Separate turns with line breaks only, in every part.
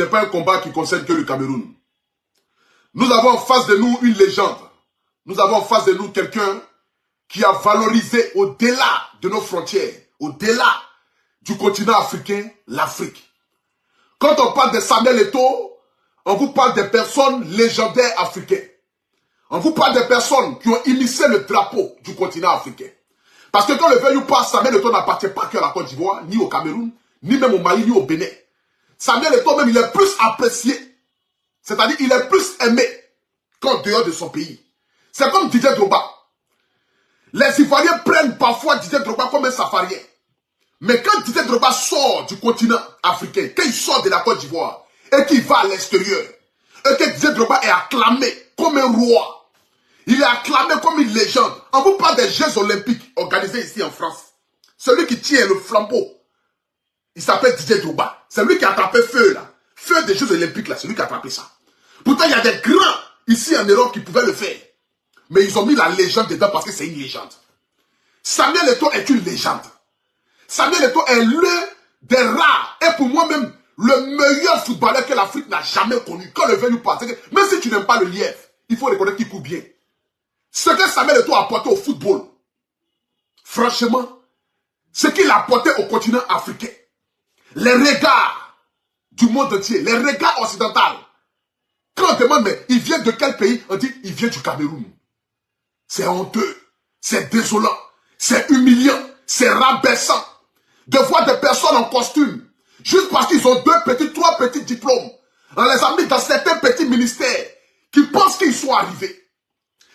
Ce n'est pas un combat qui concerne que le Cameroun. Nous avons en face de nous une légende. Nous avons en face de nous quelqu'un qui a valorisé au-delà de nos frontières, au-delà du continent africain, l'Afrique. Quand on parle de Samuel Eto'o, on vous parle des personnes légendaires africaines. On vous parle des personnes qui ont initié le drapeau du continent africain. Parce que quand le veuille ou pas, Samuel Eto'o n'appartient pas que à la Côte d'Ivoire, ni au Cameroun, ni même au Mali, ni au Bénin. Samuel Eto'o même, il est plus apprécié. C'est-à-dire, il est plus aimé qu'en dehors de son pays. C'est comme Didier Drogba. Les Ivoiriens prennent parfois Didier Drogba comme un safarien. Mais quand Didier Drogba sort du continent africain, quand il sort de la Côte d'Ivoire, et qu'il va à l'extérieur, et que Didier Drogba est acclamé comme un roi, il est acclamé comme une légende. On vous parle des Jeux Olympiques organisés ici en France. Celui qui tient le flambeau, il s'appelle Didier Drogba. C'est lui qui a attrapé feu là. Feu des Jeux Olympiques là, c'est lui qui a attrapé ça. Pourtant, il y a des grands ici en Europe qui pouvaient le faire. Mais ils ont mis la légende dedans parce que c'est une légende. Samuel Eto'o est une légende. Samuel Eto'o est l'un des rares, et pour moi-même, le meilleur footballeur que l'Afrique n'a jamais connu. Quand le vent nous passe, même si tu n'aimes pas le lièvre, il faut reconnaître qu'il court bien. Ce que Samuel Eto'o a apporté au football, franchement, ce qu'il a apporté au continent africain, les regards du monde entier, les regards occidentaux. Quand on demande, mais il vient de quel pays? On dit, il vient du Cameroun. C'est honteux, c'est désolant, c'est humiliant, c'est rabaissant de voir des personnes en costume, juste parce qu'ils ont 2 petits, 3 petits diplômes. On les a mis dans certains petits ministères qui pensent qu'ils sont arrivés,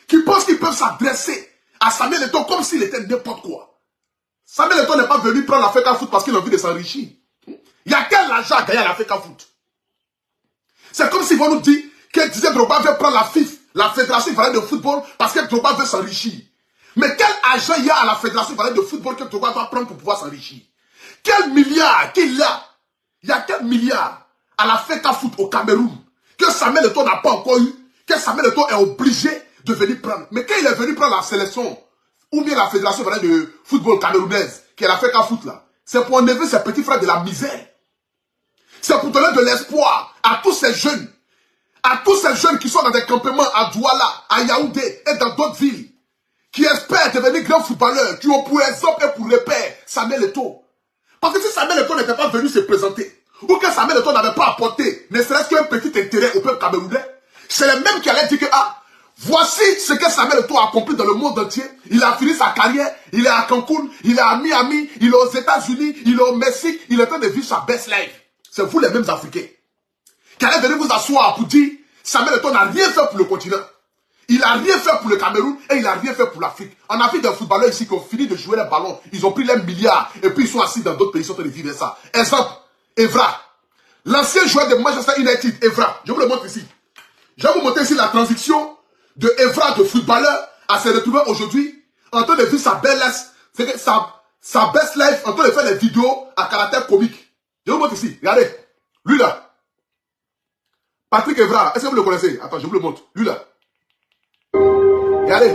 qui pensent qu'ils peuvent s'adresser à Samuel Eto'o comme s'il était n'importe quoi. Samuel Eto'o n'est pas venu prendre l'Africa Foot parce qu'il a envie de s'enrichir. Il y a quel argent à gagner à l'Africa Foot? C'est comme s'ils vont nous dire que Didier Drogba veut prendre la FIF, la Fédération ivoirienne de football, parce que Drogba veut s'enrichir. Mais quel argent il y a à la Fédération ivoirienne de football que Drogba va prendre pour pouvoir s'enrichir? Quel milliard qu'il a? Il y a quel milliard à la FECA Foot au Cameroun que Samuel Eto'o n'a pas encore eu, que Samuel Eto'o est obligé de venir prendre? Mais quand il est venu prendre la sélection, ou bien la Fédération ivoirienne de football camerounaise, qui est la FECA Foot là, c'est pour enlever ses petits frères de la misère. C'est pour donner de l'espoir à tous ces jeunes. À tous ces jeunes qui sont dans des campements à Douala, à Yaoundé et dans d'autres villes, qui espèrent devenir grands footballeurs, qui ont pour exemple et pour repère Samuel Eto'o. Parce que si Samuel Eto'o n'était pas venu se présenter, ou que Samuel Eto'o n'avait pas apporté, ne serait-ce qu'un petit intérêt au peuple camerounais, c'est les mêmes qui allaient dire que, ah, voici ce que Samuel Eto'o a accompli dans le monde entier. Il a fini sa carrière, il est à Cancun, il est à Miami, il est aux États-Unis, il est au Mexique, il est en train de vivre sa best life. C'est vous les mêmes Africains qui allez venir vous asseoir pour dire Samuel Eto'o n'a rien fait pour le continent. Il n'a rien fait pour le Cameroun et il n'a rien fait pour l'Afrique. En Afrique, des footballeurs ici qui ont fini de jouer les ballons, ils ont pris les milliards et puis ils sont assis dans d'autres pays, ils sont en train de vivre ça. Exemple, Evra. L'ancien joueur de Manchester United, Evra. Je vous le montre ici. Je vais vous montrer ici la transition de Evra, de footballeur, à se retrouver aujourd'hui en train de vivre sa belle life, sa best life, en train de faire des vidéos à caractère comique. Je vous montre ici. Regardez. Lui là. Patrick Evra. Est-ce que vous le connaissez? Attends, je vous le montre. Lui là. Regardez.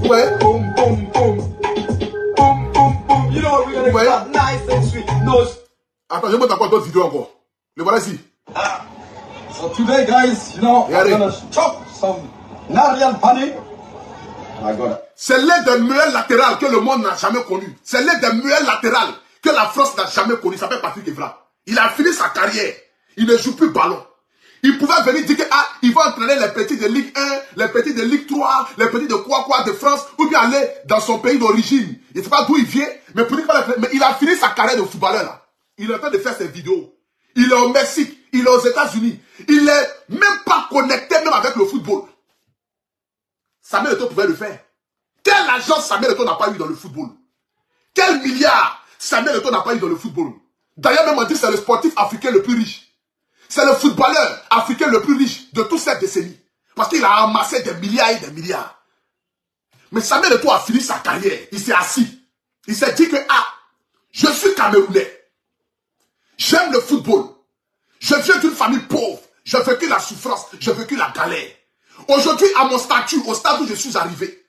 Ouais.
Boom, boom, boom. Boom, boom, boom. You know we're gonna start nice and sweet. No.
Attends, je montre encore d'autres vidéos encore. Le voilà ici.
So today, guys, you know, I'm gonna chop some Narian honey. I got it.
C'est l'un des meilleurs latérales que le monde n'a jamais connu. C'est l'un des meilleurs latérales que la France n'a jamais connu. Il s'appelle Patrick Evra. Il a fini sa carrière. Il ne joue plus ballon. Il pouvait venir dire que ah, il va entraîner les petits de Ligue 1, les petits de Ligue 3, les petits de quoi de France, ou bien aller dans son pays d'origine. Il ne sait pas d'où il vient, mais, mais il a fini sa carrière de footballeur là. Il est en train de faire ses vidéos. Il est au Mexique, il est aux États-Unis. Il n'est même pas connecté même avec le football. Samuel Eto'o pouvait le faire. Quelle agence Samuel Eto'o n'a pas eu dans le football? Quel milliard Samuel Eto'o n'a pas eu dans le football? D'ailleurs, même on dit que c'est le sportif africain le plus riche. C'est le footballeur africain le plus riche de toute cette décennie. Parce qu'il a amassé des milliards et des milliards. Mais Samuel Eto'o a fini sa carrière. Il s'est assis. Il s'est dit que, ah, je suis Camerounais. J'aime le football. Je viens d'une famille pauvre. J'ai vécu la souffrance. J'ai vécu la galère. Aujourd'hui, à mon statut, au stade où je suis arrivé,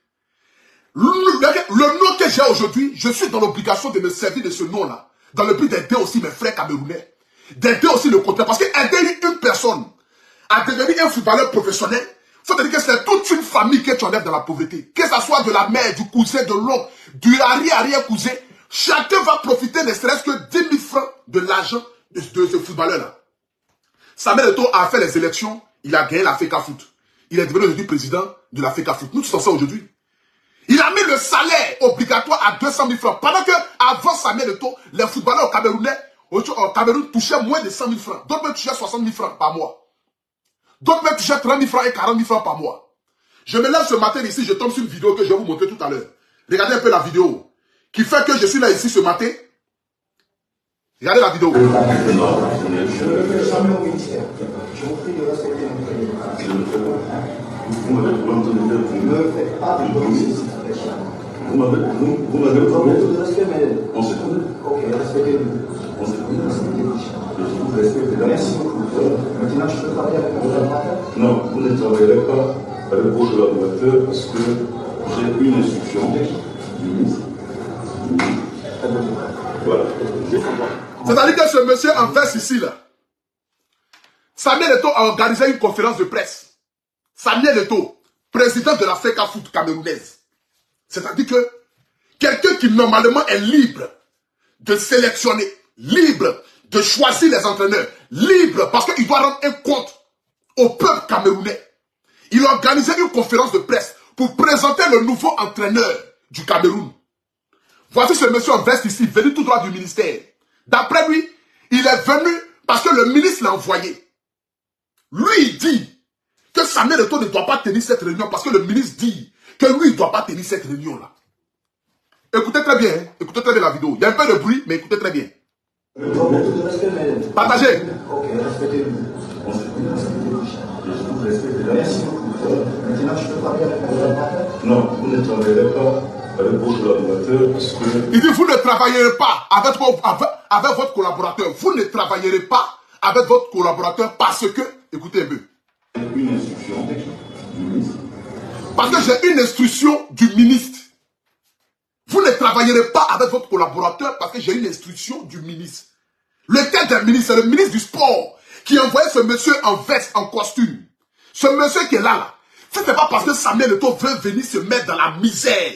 le nom que j'ai aujourd'hui, je suis dans l'obligation de me servir de ce nom-là. Dans le but d'aider aussi mes frères camerounais. d'aider aussi le côté. Parce qu'aider une personne à devenir un footballeur professionnel, il faut te dire que c'est toute une famille que tu enlèves dans la pauvreté. Que ce soit de la mère, du cousin, de l'oncle, du arrière-cousin, chacun va profiter ne serait-ce que 10 000 francs de l'argent de ce footballeur-là. Samuel Eto'o a fait les élections, il a gagné la FECA Foot. Il est devenu aujourd'hui président de la FECA Foot. Nous sommes ça aujourd'hui. Il a mis le salaire obligatoire à 200 000 francs. Pendant que, avant Samuel Eto'o, les footballeurs au Cameroun touchaient moins de 100 000 francs. D'autres même touchaient 60 000 francs par mois. D'autres même touchaient 30 000 francs et 40 000 francs par mois. Je me lève ce matin ici, je tombe sur une vidéo que je vais vous montrer tout à l'heure. Regardez un peu la vidéo. Qui fait que je suis là ici ce matin. Regardez la vidéo.
Vous m'avez on s'est connu. Ok, respectez-nous. On s'est connu. Vous respectez. Merci beaucoup. Maintenant, je peux travailler avec vos collaborateurs? Non, vous ne travaillerez pas avec vos collaborateurs parce que j'ai une instruction du ministre. Voilà.
C'est-à-dire que ce monsieur en veste ici, là, Samuel Eto'o a organisé une conférence de presse. Samuel Eto'o, président de la FECA Foot camerounaise. C'est-à-dire que quelqu'un qui normalement est libre de sélectionner, libre de choisir les entraîneurs, libre parce qu'il doit rendre un compte au peuple camerounais. Il a organisé une conférence de presse pour présenter le nouveau entraîneur du Cameroun. Voici ce monsieur en veste ici, venu tout droit du ministère. D'après lui, il est venu parce que le ministre l'a envoyé. Lui, il dit que Samuel Eto'o ne doit pas tenir cette réunion parce que le ministre dit que lui, il ne doit pas tenir cette réunion-là. Écoutez très bien, hein? Écoutez très bien la vidéo. Il y a un peu de bruit, mais écoutez très bien. Partagez.
Ok, respectez-nous. Merci beaucoup. Maintenant, je peux parler avec vos collaborateurs? Non, vous ne travaillerez pas avec vos collaborateurs parce que...
Il dit, vous ne travaillerez pas avec votre collaborateur. Vous ne travaillerez pas avec votre collaborateur parce que... Écoutez un peu.
Une instruction du ministre.
Parce que j'ai une instruction du ministre. Vous ne travaillerez pas avec votre collaborateur parce que j'ai une instruction du ministre. Lequel des ministres? C'est le ministre du sport qui a envoyé ce monsieur en veste, en costume. Ce monsieur qui est là. Ce n'est pas parce que Samuel Eto'o veut venir se mettre dans la misère.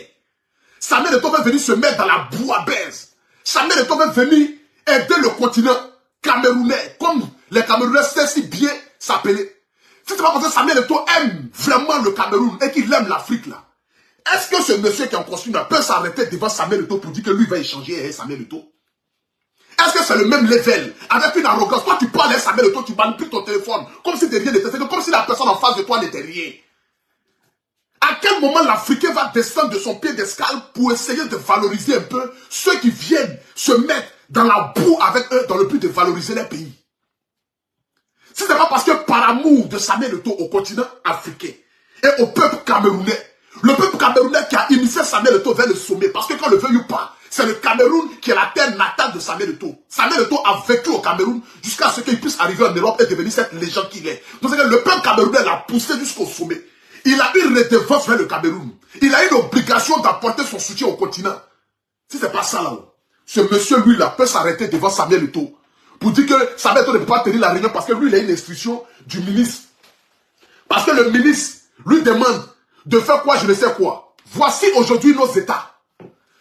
Samuel Eto'o veut venir se mettre dans la bouillabaisse. Samuel Eto'o veut venir aider le continent camerounais, comme les Camerounais savent si bien s'appeler. Ce n'est pas parce que Samuel Eto'o aime vraiment le Cameroun et qu'il aime l'Afrique là. Est-ce que ce monsieur qui est en costume là peut s'arrêter devant Samuel Eto'o pour dire que lui va échanger avec Samuel Eto'o? Est-ce que c'est le même level? Avec une arrogance, toi tu parles à Samuel Eto'o, tu manipules ton téléphone, comme si de rien n'était, comme si la personne en face de toi n'était rien. À quel moment l'Africain va descendre de son pied d'escale pour essayer de valoriser un peu ceux qui viennent se mettre dans la boue avec eux dans le but de valoriser les pays? Si ce n'est pas parce que par amour de Samuel Eto'o au continent africain et au peuple camerounais, le peuple camerounais qui a initié Samuel Eto'o vers le sommet, parce que quand le veuille ou pas, c'est le Cameroun qui est la terre natale de Samuel Eto'o. Samuel Eto'o a vécu au Cameroun jusqu'à ce qu'il puisse arriver en Europe et devenir cette légende qu'il est. Donc le peuple camerounais l'a poussé jusqu'au sommet. Il a une redevance vers le Cameroun. Il a une obligation d'apporter son soutien au continent. Si ce n'est pas ça là-haut, ce monsieur lui là peut s'arrêter devant Samuel Eto'o pour dire que Samuel Eto'o ne peut pas tenir la réunion parce que lui il a une instruction du ministre. Parce que le ministre lui demande de faire quoi, je ne sais quoi. Voici aujourd'hui nos États.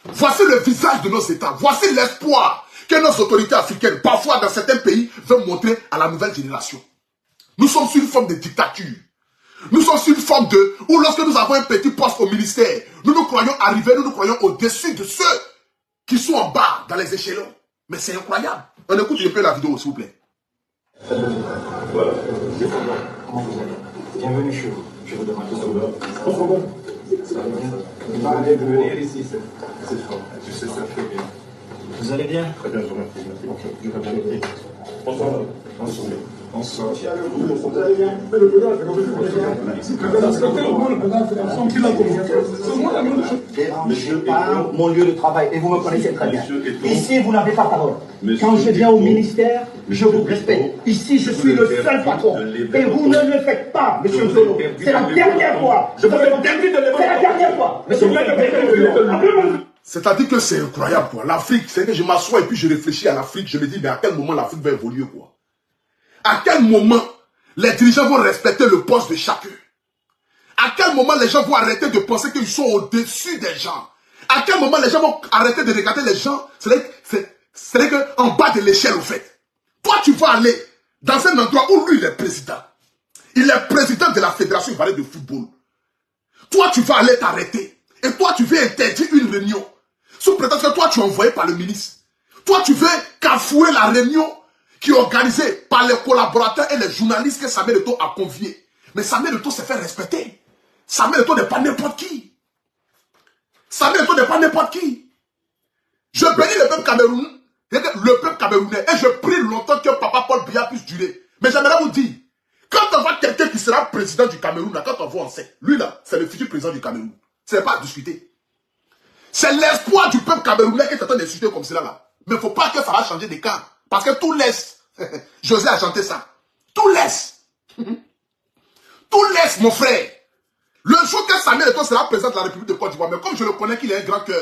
Voici le visage de nos États. Voici l'espoir que nos autorités africaines, parfois dans certains pays, veulent montrer à la nouvelle génération. Nous sommes sur une forme de dictature. Nous sommes sur une forme de... Où lorsque nous avons un petit poste au ministère, nous nous croyons arriver, nous nous croyons au-dessus de ceux qui sont en bas, dans les échelons. Mais c'est incroyable. On écoute un peu la vidéo, s'il vous plaît.
Voilà.
Comment vous allez? Bienvenue chez vous. Je vous demande tout ça. Vous allez venir ici, c'est fort. Je sais ça très bien. Vous allez bien?
Très bien, je vous remercie.
Ok, je vais bien.
Bonsoir.
Bonsoir. Bonsoir.
Vous allez bien?
Dérangez pas mon lieu de travail et vous me connaissez très bien. Ici, vous n'avez pas parole.
Monsieur
Quand je viens au
Eto'o,
ministère, je vous respecte. Ici, je suis le seul patron. Et vous ne le faites pas, monsieur Zolo. C'est la dernière fois. Je vous ai interdit de le faire. C'est la dernière fois. Monsieur,
C'est-à-dire que c'est incroyable, quoi. L'Afrique, c'est que je m'assois et puis je réfléchis à l'Afrique. Je me dis, mais à quel moment l'Afrique va évoluer, quoi? À quel moment les dirigeants vont respecter le poste de chacun? À quel moment les gens vont arrêter de penser qu'ils sont au-dessus des gens? À quel moment les gens vont arrêter de regarder les gens? C'est qu'en bas de l'échelle, au fait. Toi, tu vas aller dans un endroit où lui, il est président. Il est président de la Fédération ivoirienne de football. Toi, tu vas aller t'arrêter. Et toi, tu veux interdire une réunion. Sous prétexte que toi, tu es envoyé par le ministre. Toi, tu veux cafouer la réunion qui est organisée par les collaborateurs et les journalistes que Samuel Eto'o a conviés. Mais Samuel Eto'o s'est fait respecter. Samuel Eto'o n'est pas n'importe qui. Samuel Eto'o n'est pas n'importe qui. Je bénis le peuple camerounais. Le peuple camerounais. Et je prie longtemps que Papa Paul Biya puisse durer. Mais j'aimerais vous dire, quand on voit quelqu'un qui sera président du Cameroun, là, quand on voit, on sait. Lui, là, c'est le futur président du Cameroun. Ce n'est pas à discuter. C'est l'espoir du peuple camerounais qui est en train de discuter comme cela, là. Mais il ne faut pas que ça va changer de camp. Parce que tout laisse. José a chanté ça. Tout laisse. Tout laisse, mon frère. Le jour que Samuel Eto'o sera président de la République de Côte d'Ivoire, mais comme je le connais qu'il a un grand cœur,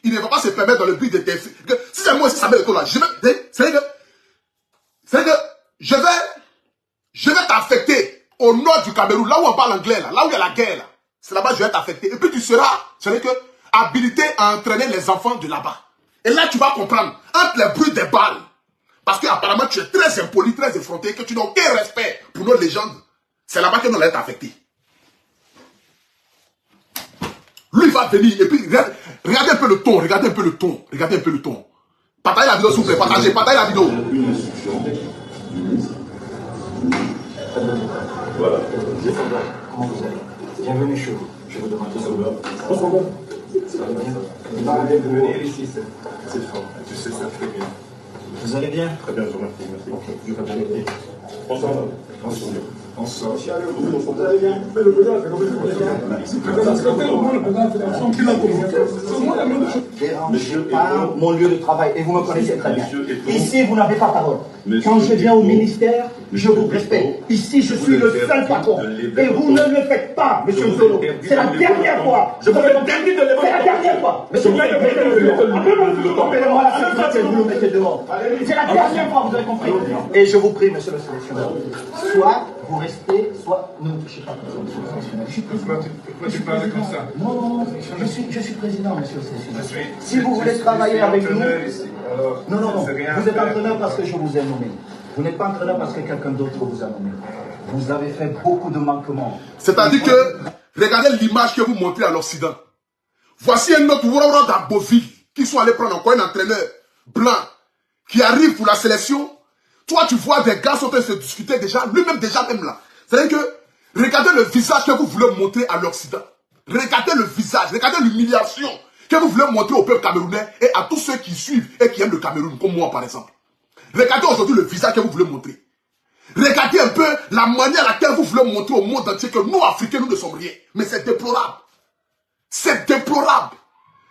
il ne va pas se permettre dans le but de défier. Si c'est moi aussi Samuel Eto'o là, je vais t'affecter au nord du Cameroun, là où on parle anglais, là où il y a la guerre, là. C'est là-bas que je vais t'affecter. Et puis tu seras, habilité à entraîner les enfants de là-bas. Et là, tu vas comprendre, entre les bruits des balles, parce qu'apparemment tu es très impoli, très effronté, que tu n'as aucun respect pour nos légendes, c'est là-bas que nous allons t'affecter. Lui va venir, et puis regardez un peu le ton, regardez un peu le ton, regardez un peu le ton. Partagez la vidéo s'il vous plaît, partagez la vidéo.
Une instruction du ministre. Voilà.
Comment vous allez? Bienvenue chez vous. Je vous demande tout ça. Ça va bien?
Il m'a de venir ici, c'est fort. Tu sais ça très bien.
Vous allez bien?
Très bien, je vous remercie. Merci. Je vais bien aider. Bonsoir. Bonsoir. Bonsoir. Vous allez bien? Mais le président, c'est comme
Dérangez pas mon lieu de travail et vous me connaissez très bien. Ici, vous n'avez pas parole. Quand je viens au ministère, je vous respecte. Ici, je suis le seul patron. Et vous ne le faites pas, monsieur Zolo. C'est la dernière fois. Je vous ai interdit de le faire. C'est la dernière fois. Monsieur Zolo, appelez-moi la sécurité, vous le mettez dehors. C'est la dernière fois, vous avez compris. Et je vous prie, monsieur le sélectionneur. Soit vous restez, soit ne me touchez pas comme ça, monsieur le sélectionneur. Je suis président.
Pourquoi tu parles comme ça?
Non, je suis président, monsieur le sélectionneur. Si vous voulez travailler avec nous... Non, vous êtes entraîneur parce que je vous ai nommé. Vous n'êtes pas entraîneur parce que quelqu'un d'autre vous a nommé. Vous avez fait beaucoup de manquements.
C'est-à-dire que, regardez l'image que vous montrez à l'Occident. Voici un autre Wouroura d'Aboville qui sont allés prendre encore un entraîneur blanc qui arrive pour la sélection. Toi, tu vois des gars sont en train de se discuter déjà, lui-même déjà même là. C'est-à-dire que, regardez le visage que vous voulez montrer à l'Occident. Regardez le visage, regardez l'humiliation que vous voulez montrer au peuple camerounais et à tous ceux qui suivent et qui aiment le Cameroun, comme moi par exemple. Regardez aujourd'hui le visage que vous voulez montrer. Regardez un peu la manière à laquelle vous voulez montrer au monde entier que nous, Africains, nous ne sommes rien. Mais c'est déplorable. C'est déplorable.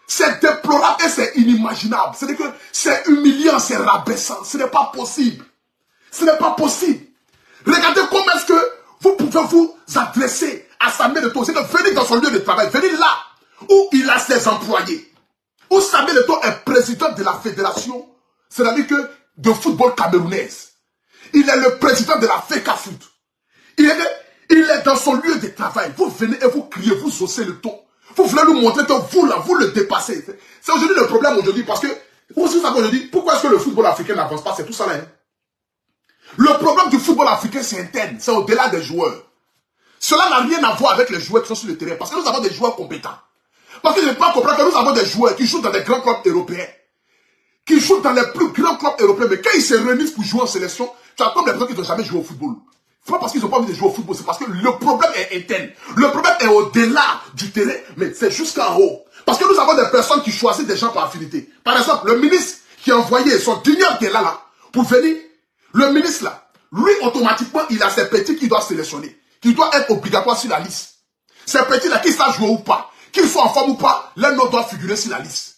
C'est déplorable et c'est inimaginable. C'est-à-dire que c'est humiliant, c'est rabaissant. Ce n'est pas possible. Ce n'est pas possible. Regardez comment est-ce que vous pouvez vous adresser à Samuel Eto'o. C'est de venir dans son lieu de travail, venir là où il a ses employés. Où Samuel Eto'o est président de la fédération, c'est-à-dire que de football camerounaise. Il est le président de la FECAFOOT. Il est dans son lieu de travail. Vous venez et vous criez, vous haussez le ton. Vous voulez nous montrer que vous, là, vous le dépassez. C'est aujourd'hui le problème aujourd'hui parce que, vous savez aujourd'hui, pourquoi est-ce que le football africain n'avance pas? C'est tout ça là. Hein? Le problème du football africain, c'est interne. C'est au-delà des joueurs. Cela n'a rien à voir avec les joueurs qui sont sur le terrain. Parce que nous avons des joueurs compétents. Parce que je ne peux pas comprendre que nous avons des joueurs qui jouent dans des grands clubs européens. Qui jouent dans les plus grands clubs européens. Mais quand ils se réunissent pour jouer en sélection, tu as comme les personnes qui n'ont jamais joué au football. C'est pas parce qu'ils n'ont pas envie de jouer au football, c'est parce que le problème est interne. Le problème est au-delà du terrain, mais c'est jusqu'en haut. Parce que nous avons des personnes qui choisissent des gens par affinité. Par exemple, le ministre qui a envoyé son digneur qui est là, pour venir, le ministre là, lui automatiquement, il a ses petits qu'il doit sélectionner, qui doit être obligatoire sur la liste. Ces petits là, qu'ils savent jouer ou pas, qu'ils soient en forme ou pas, l'un d'eux doit figurer sur la liste.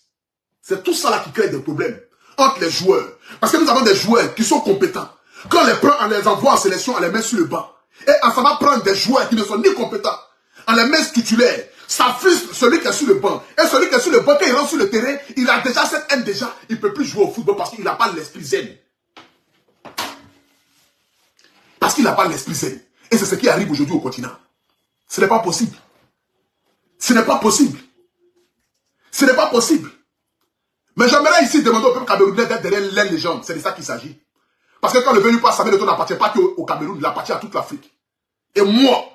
C'est tout ça là qui crée des problèmes entre les joueurs. Parce que nous avons des joueurs qui sont compétents. Quand on les prend, on les envoie en sélection, on les met sur le banc. Et ça va prendre des joueurs qui ne sont ni compétents. On les met titulaires. Ça frustre celui qui est sur le banc. Et celui qui est sur le banc, quand il rentre sur le terrain, il a déjà cette haine déjà. Il ne peut plus jouer au football parce qu'il n'a pas l'esprit zen. Parce qu'il n'a pas l'esprit zen. Et c'est ce qui arrive aujourd'hui au continent. Ce n'est pas possible. Ce n'est pas possible. Ce n'est pas possible. Mais j'aimerais ici demander au peuple camerounais d'être derrière les légendes. C'est de ça qu'il s'agit. Parce que quand le venu passe, Samuel Eto'o n'appartient pas qu'au Cameroun, il appartient à toute l'Afrique. Et moi,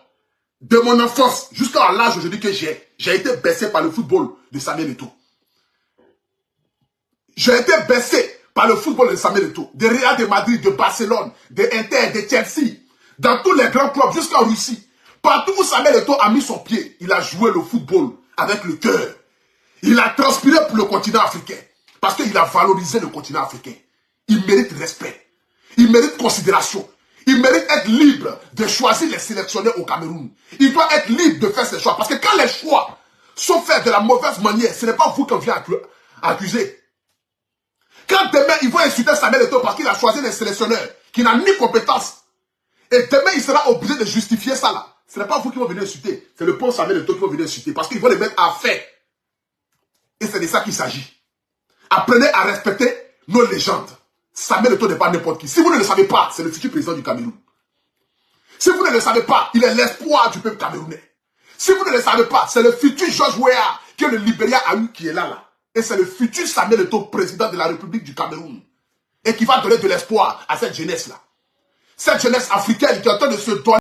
de mon enfance jusqu'à l'âge où je dis que j'ai été bercé par le football de Samuel Eto'o. J'ai été bercé par le football de Samuel Eto'o, de Real de Madrid, de Barcelone, de Inter, de Chelsea, dans tous les grands clubs jusqu'en Russie. Partout où Samuel Eto'o a mis son pied, il a joué le football avec le cœur. Il a transpiré pour le continent africain. Parce qu'il a valorisé le continent africain. Il mérite respect. Il mérite considération. Il mérite être libre de choisir les sélectionneurs au Cameroun. Il doit être libre de faire ses choix. Parce que quand les choix sont faits de la mauvaise manière, ce n'est pas vous qu'on vient accuser. Quand demain, ils vont insulter Samuel Eto'o parce qu'il a choisi des sélectionneurs qui n'ont ni compétence. Et demain, il sera obligé de justifier ça là. Ce n'est pas vous qui vont venir insulter. C'est le pauvre Samuel Eto'o qui va venir insulter. Parce qu'ils vont les mettre à fait. Et c'est de ça qu'il s'agit. Apprenez à respecter nos légendes. Samuel Eto'o n'est pas n'importe qui. Si vous ne le savez pas, c'est le futur président du Cameroun. Si vous ne le savez pas, il est l'espoir du peuple camerounais. Si vous ne le savez pas, c'est le futur George Weah que le Libéria a eu qui est là. Et c'est le futur Samuel Eto'o, président de la République du Cameroun. Et qui va donner de l'espoir à cette jeunesse-là. Cette jeunesse africaine qui est en train de se donner.